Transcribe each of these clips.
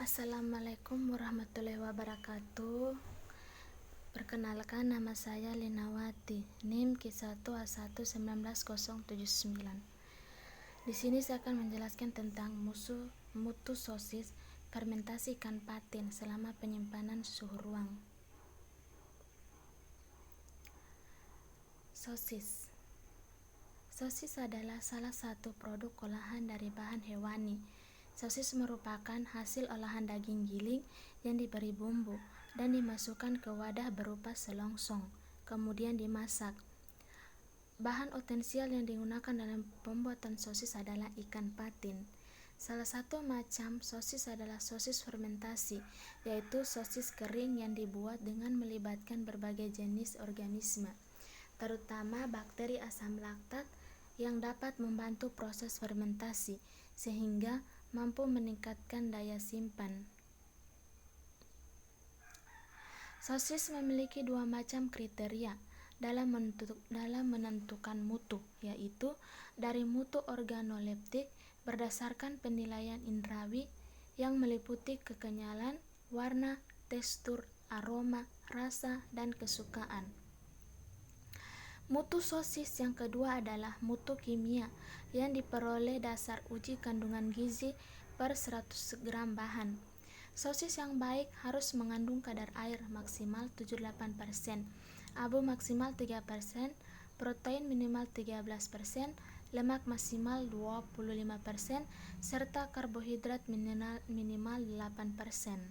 Assalamualaikum warahmatullahi wabarakatuh. Perkenalkan, nama saya Linawati, NIM K1A1190079. Di sini saya akan menjelaskan tentang mutu sosis fermentasi ikan patin selama penyimpanan suhu ruang. Sosis adalah salah satu produk olahan dari bahan hewani. Sosis merupakan hasil olahan daging giling yang diberi bumbu dan dimasukkan ke wadah berupa selongsong, kemudian dimasak. Bahan otensial yang digunakan dalam pembuatan sosis adalah ikan patin. Salah satu macam sosis adalah sosis fermentasi, yaitu sosis kering yang dibuat dengan melibatkan berbagai jenis organisme, terutama bakteri asam laktat yang dapat membantu proses fermentasi sehingga mampu meningkatkan daya simpan. Sosis memiliki dua macam kriteria dalam menentukan mutu, yaitu dari mutu organoleptik berdasarkan penilaian indrawi yang meliputi kekenyalan, warna, tekstur, aroma, rasa, dan kesukaan. Mutu sosis yang kedua adalah mutu kimia yang diperoleh dasar uji kandungan gizi per 100 gram bahan. Sosis yang baik harus mengandung kadar air maksimal 78%, abu maksimal 3%, protein minimal 13%, lemak maksimal 25%, serta karbohidrat minimal 8%.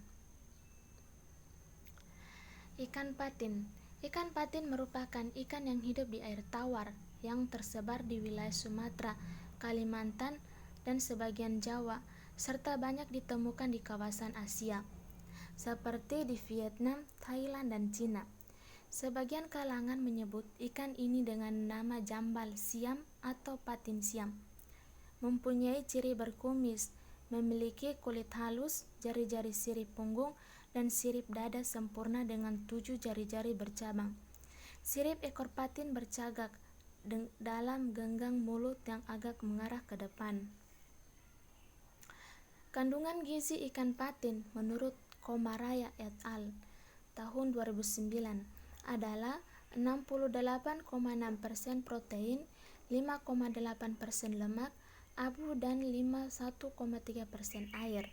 Ikan patin. Ikan patin merupakan ikan yang hidup di air tawar yang tersebar di wilayah Sumatera, Kalimantan, dan sebagian Jawa, serta banyak ditemukan di kawasan Asia, seperti di Vietnam, Thailand, dan Cina. Sebagian kalangan menyebut ikan ini dengan nama jambal siam atau patin siam. Mempunyai ciri berkumis, memiliki kulit halus, jari-jari sirip punggung, dan sirip dada sempurna dengan 7 jari-jari bercabang. Sirip ekor patin bercagak dalam genggang mulut yang agak mengarah ke depan. Kandungan gizi ikan patin menurut Komaraya et al. Tahun 2009 adalah 68,6% protein, 5,8% lemak, abu, dan 51,3% air.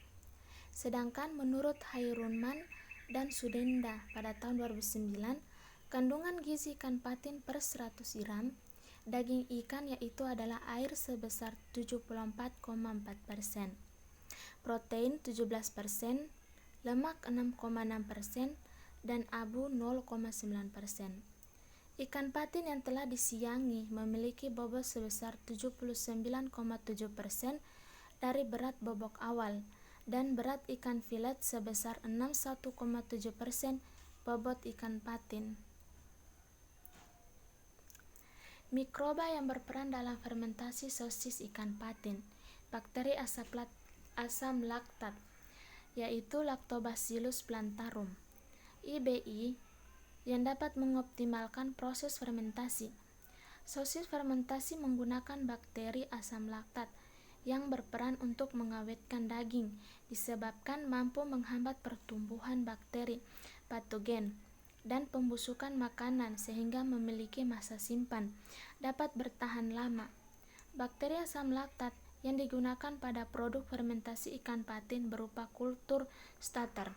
Sedangkan menurut Hairunman dan Sudenda pada tahun 2009, kandungan gizi ikan patin per 100 gram daging ikan yaitu adalah air sebesar 74,4%, protein 17%, lemak 6,6%, dan abu 0,9%. Ikan patin yang telah disiangi memiliki bobot sebesar 79,7% dari berat bobok awal, dan berat ikan filet sebesar 61,7% bobot ikan patin. Mikroba yang berperan dalam fermentasi sosis ikan patin. Bakteri asam laktat, yaitu Lactobacillus plantarum, IBI, yang dapat mengoptimalkan proses fermentasi. Sosis fermentasi menggunakan bakteri asam laktat yang berperan untuk mengawetkan daging, disebabkan mampu menghambat pertumbuhan bakteri patogen dan pembusukan makanan sehingga memiliki masa simpan, dapat bertahan lama. Bakteri asam laktat yang digunakan pada produk fermentasi ikan patin berupa kultur starter.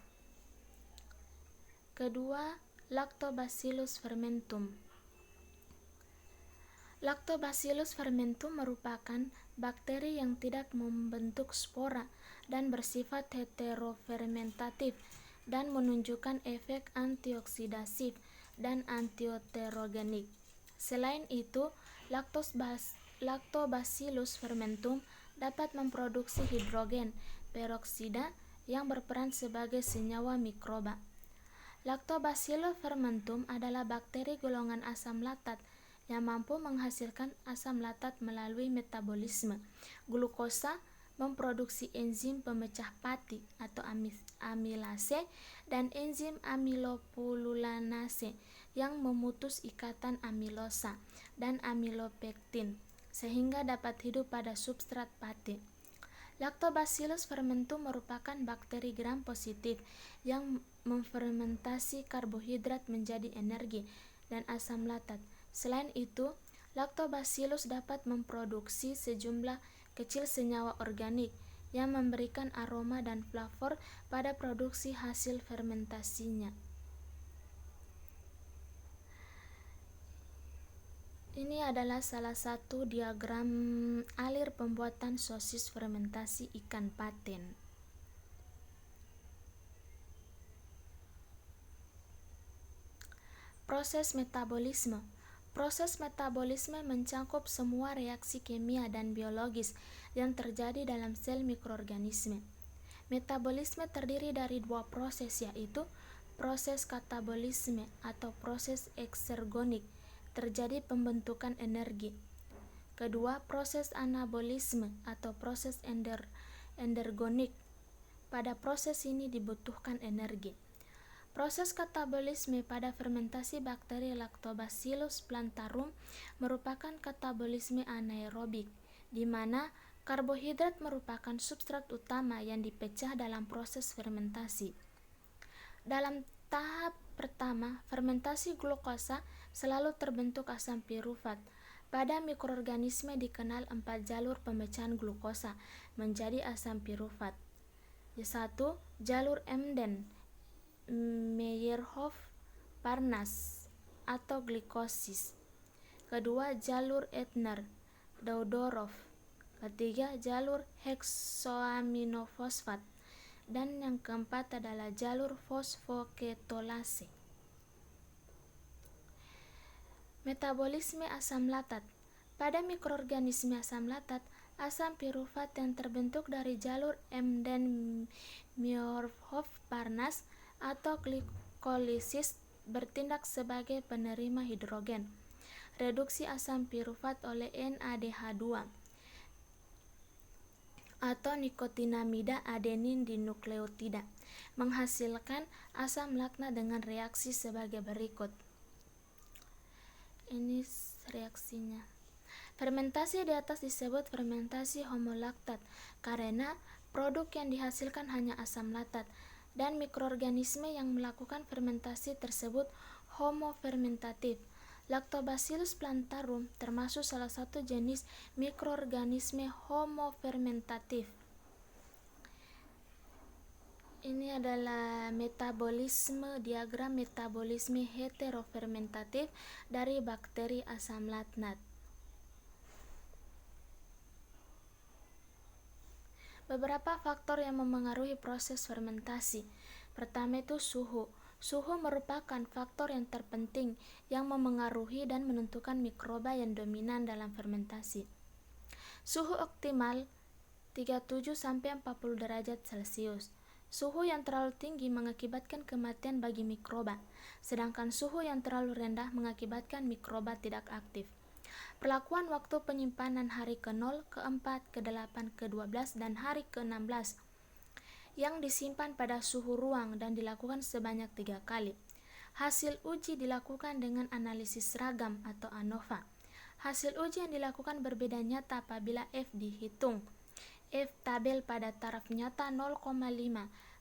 Kedua, Lactobacillus fermentum. Lactobacillus fermentum merupakan bakteri yang tidak membentuk spora dan bersifat heterofermentatif dan menunjukkan efek antioksidasif dan antioterogenik. Selain itu, Lactobacillus fermentum dapat memproduksi hidrogen peroksida yang berperan sebagai senyawa mikroba. Lactobacillus fermentum adalah bakteri golongan asam laktat yang mampu menghasilkan asam laktat melalui metabolisme glukosa, memproduksi enzim pemecah pati atau amilase dan enzim amilopululanase yang memutus ikatan amilosa dan amilopektin sehingga dapat hidup pada substrat pati. Lactobacillus fermentum merupakan bakteri gram positif yang memfermentasi karbohidrat menjadi energi dan asam laktat. Selain itu, Lactobacillus dapat memproduksi sejumlah kecil senyawa organik yang memberikan aroma dan flavor pada produksi hasil fermentasinya. Ini adalah salah satu diagram alir pembuatan sosis fermentasi ikan patin. Proses metabolisme. Proses metabolisme mencakup semua reaksi kimia dan biologis yang terjadi dalam sel mikroorganisme. Metabolisme terdiri dari dua proses, yaitu proses katabolisme atau proses eksergonik, terjadi pembentukan energi. Kedua, proses anabolisme atau proses endergonik. Pada proses ini dibutuhkan energi. Proses katabolisme pada fermentasi bakteri Lactobacillus plantarum merupakan katabolisme anaerobik, di mana karbohidrat merupakan substrat utama yang dipecah dalam proses fermentasi. Dalam tahap pertama, fermentasi glukosa selalu terbentuk asam pirufat. Pada mikroorganisme dikenal 4 jalur pemecahan glukosa menjadi asam pirufat. 1. Jalur Emden, Meyerhof-Parnas atau glikosis. Kedua, jalur Ettner, Daudorov. Ketiga, jalur heksoaminofosfat. Dan yang keempat adalah jalur fosfoketolase. Metabolisme asam laktat. Pada mikroorganisme asam laktat, asam pirufat yang terbentuk dari jalur Embden-Meyerhof-Parnas atau glikolisis bertindak sebagai penerima hidrogen. Reduksi asam pirufat oleh NADH2 atau nikotinamida adenin dinukleotida menghasilkan asam laktat dengan reaksi sebagai berikut. Ini reaksinya. Fermentasi di atas disebut fermentasi homolaktat karena produk yang dihasilkan hanya asam laktat, dan mikroorganisme yang melakukan fermentasi tersebut homofermentatif. Lactobacillus plantarum termasuk salah satu jenis mikroorganisme homofermentatif. Ini adalah diagram metabolisme heterofermentatif dari bakteri asam laktat. Beberapa faktor yang memengaruhi proses fermentasi. Pertama itu suhu. Suhu merupakan faktor yang terpenting yang memengaruhi dan menentukan mikroba yang dominan dalam fermentasi. Suhu optimal 37-40 derajat Celcius. Suhu yang terlalu tinggi mengakibatkan kematian bagi mikroba, sedangkan suhu yang terlalu rendah mengakibatkan mikroba tidak aktif. Perlakuan waktu penyimpanan hari ke-0, ke-4, ke-8, ke-12, dan hari ke-16 yang disimpan pada suhu ruang dan dilakukan sebanyak 3 kali. Hasil uji dilakukan dengan analisis seragam atau ANOVA. Hasil uji yang dilakukan berbeda nyata apabila F dihitung. F tabel pada taraf nyata 0,5,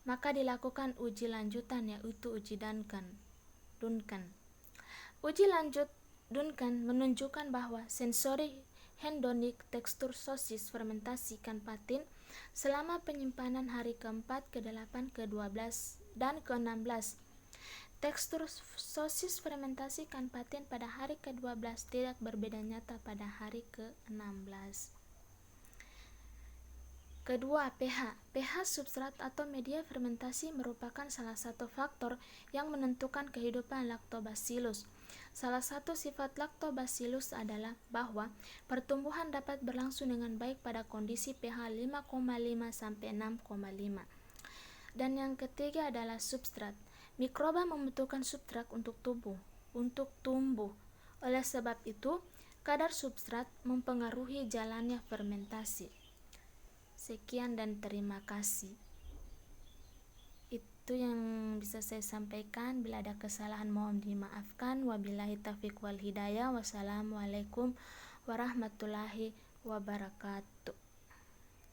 maka dilakukan uji lanjutan, yaitu uji Duncan. Uji lanjut Duncan menunjukkan bahwa sensori hedonik tekstur sosis fermentasi ikan patin selama penyimpanan hari ke-4, ke-8, ke-12, dan ke-16. Tekstur sosis fermentasi ikan patin pada hari ke-12 tidak berbeda nyata pada hari ke-16. Kedua, pH. pH substrat atau media fermentasi merupakan salah satu faktor yang menentukan kehidupan Lactobacillus. Salah satu sifat Lactobacillus adalah bahwa pertumbuhan dapat berlangsung dengan baik pada kondisi pH 5,5 sampai 6,5. Dan yang ketiga adalah substrat. Mikroba membutuhkan substrat untuk tumbuh. Oleh sebab itu, kadar substrat mempengaruhi jalannya fermentasi. Sekian dan terima kasih. Itu yang bisa saya sampaikan. Bila ada kesalahan mohon dimaafkan. Wabillahi taufiq wal hidayah. Wassalamualaikum warahmatullahi wabarakatuh.